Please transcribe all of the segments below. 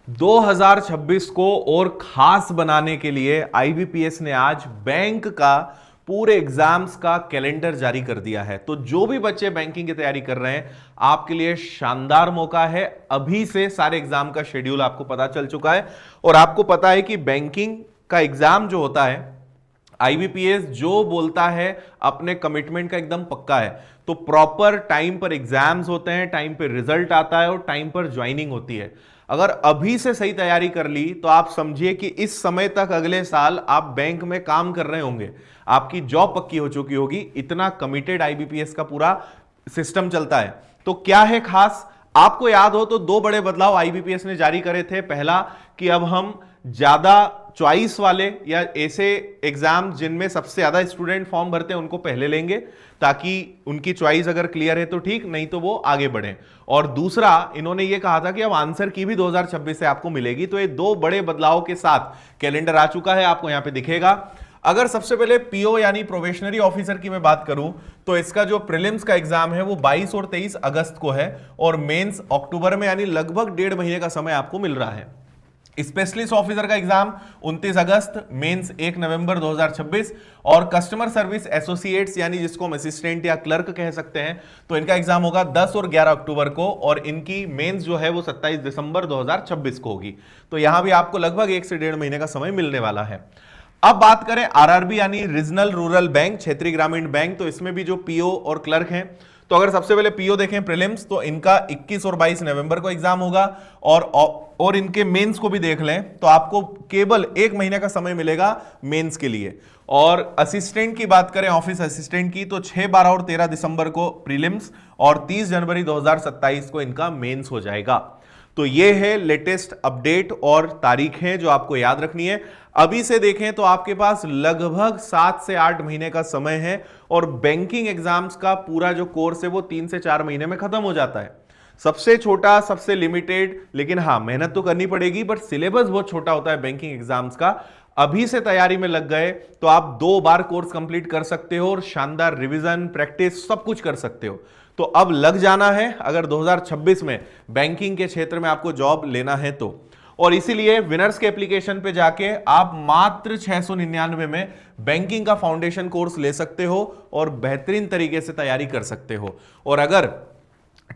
2026 को और खास बनाने के लिए आईबीपीएस ने आज बैंक का पूरे एग्जाम्स का कैलेंडर जारी कर दिया है। तो जो भी बच्चे बैंकिंग की तैयारी कर रहे हैं, आपके लिए शानदार मौका है। अभी से सारे एग्जाम का शेड्यूल आपको पता चल चुका है और आपको पता है कि बैंकिंग का एग्जाम जो होता है, आईबीपीएस जो बोलता है अपने कमिटमेंट का एकदम पक्का है। तो प्रॉपर टाइम पर एग्जाम्स होते हैं, टाइम पर रिजल्ट आता है और टाइम पर ज्वाइनिंग होती है। अगर अभी से सही तैयारी कर ली तो आप समझिए कि इस समय तक अगले साल आप बैंक में काम कर रहे होंगे, आपकी जॉब पक्की हो चुकी होगी। इतना कमिटेड आईबीपीएस का पूरा सिस्टम चलता है। तो क्या है खास, आपको याद हो तो दो बड़े बदलाव आईबीपीएस ने जारी करे थे। पहला कि अब हम ज्यादा चॉइस वाले या ऐसे एग्जाम जिनमें सबसे ज्यादा स्टूडेंट फॉर्म भरते हैं उनको पहले लेंगे, ताकि उनकी चॉइस अगर क्लियर है तो ठीक, नहीं तो वो आगे बढ़े। और दूसरा, इन्होंने ये कहा था कि अब आंसर की भी 2026 से आपको मिलेगी। तो ये दो बड़े बदलाव के साथ कैलेंडर आ चुका है, आपको यहां पे दिखेगा। अगर सबसे पहले पीओ यानी प्रोबेशनरी ऑफिसर की मैं बात करूं तो इसका जो प्रीलिम्स का एग्जाम है वो 22 और 23 अगस्त को है और मेंस अक्टूबर में, यानी लगभग 1.5 महीने का समय आपको मिल रहा है। स्पेशलिस्ट ऑफिसर का एग्जाम 29 अगस्त, मेंस 1 नवंबर 2026 और कस्टमर सर्विस एसोसिएट्स यानी जिसको हम असिस्टेंट या क्लर्क कह सकते हैं, तो इनका एग्जाम होगा 10 और 11 अक्टूबर को और इनकी मेंस जो है वो 27 दिसंबर 2026 को होगी। तो यहां भी आपको लगभग 1 से 1.5 महीने का समय मिलने वाला है। अब बात करें आरआरबी यानी रीजनल रूरल बैंक, क्षेत्रीय ग्रामीण बैंक, तो इसमें भी जो पीओ और क्लर्क हैं, तो अगर सबसे पहले पीओ देखें प्रीलिम्स, तो इनका 21 और 22 नवंबर को एग्जाम होगा और इनके मेंस को भी देख लें तो आपको केवल 1 महीने का समय मिलेगा मेंस के लिए। और असिस्टेंट की बात करें, ऑफिस असिस्टेंट की, तो 6, 12 और 13 दिसंबर को प्रीलिम्स और 30 जनवरी 2027 को इनका मेंस हो जाएगा। तो ये है लेटेस्ट अपडेट और तारीखें जो आपको याद रखनी है। अभी से देखें तो आपके पास लगभग 7 से 8 महीने का समय है और बैंकिंग एग्जाम्स का पूरा जो कोर्स है वो 3 से 4 महीने में खत्म हो जाता है। सबसे छोटा, सबसे लिमिटेड, लेकिन हाँ मेहनत तो करनी पड़ेगी, बट सिलेबस बहुत छोटा होता है बैंकिंग एग्जाम्स का। अभी से तैयारी में लग गए तो आप 2 बार कोर्स कंप्लीट कर सकते हो और शानदार रिवीजन, प्रैक्टिस सब कुछ कर सकते हो। तो अब लग जाना है अगर 2026 में बैंकिंग के क्षेत्र में आपको जॉब लेना है तो। और इसीलिए विनर्स के एप्लीकेशन पे जाके आप मात्र 699 में बैंकिंग का फाउंडेशन कोर्स ले सकते हो और बेहतरीन तरीके से तैयारी कर सकते हो। और अगर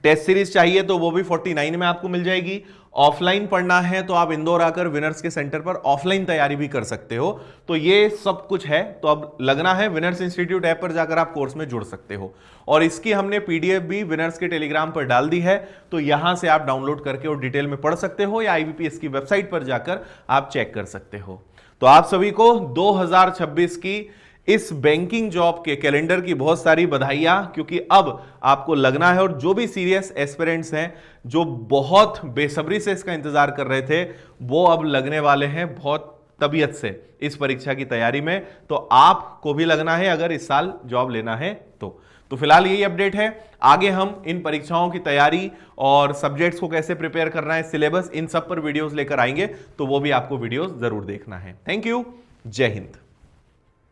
टेस्ट सीरीज चाहिए तो वो भी 49 में आपको मिल जाएगी। ऑफलाइन पढ़ना है तो आप इंदौर आकर विनर्स के सेंटर पर ऑफलाइन तैयारी भी कर सकते हो। तो ये सब कुछ है। तो अब लगना है विनर्स इंस्टीट्यूट ऐप पर जाकर आप कोर्स में जुड़ सकते हो और इसकी हमने पीडीएफ भी विनर्स के टेलीग्राम पर डाल दी है। तो यहां से आप डाउनलोड करके और डिटेल में पढ़ सकते हो या आईबीपीएस की वेबसाइट पर जाकर आप चेक कर सकते हो। तो आप सभी को 2026 की इस बैंकिंग जॉब के कैलेंडर की बहुत सारी बधाइयां, क्योंकि अब आपको लगना है। और जो भी सीरियस एस्पिरेंट्स हैं, जो बहुत बेसब्री से इसका इंतजार कर रहे थे, वो अब लगने वाले हैं बहुत तबीयत से इस परीक्षा की तैयारी में। तो आपको भी लगना है अगर इस साल जॉब लेना है तो फिलहाल यही अपडेट है। आगे हम इन परीक्षाओं की तैयारी और सब्जेक्ट्स को कैसे प्रिपेयर करना है, सिलेबस, इन सब पर वीडियोस लेकर आएंगे। तो वो भी आपको वीडियोस जरूर देखना है। थैंक यू, जय हिंद।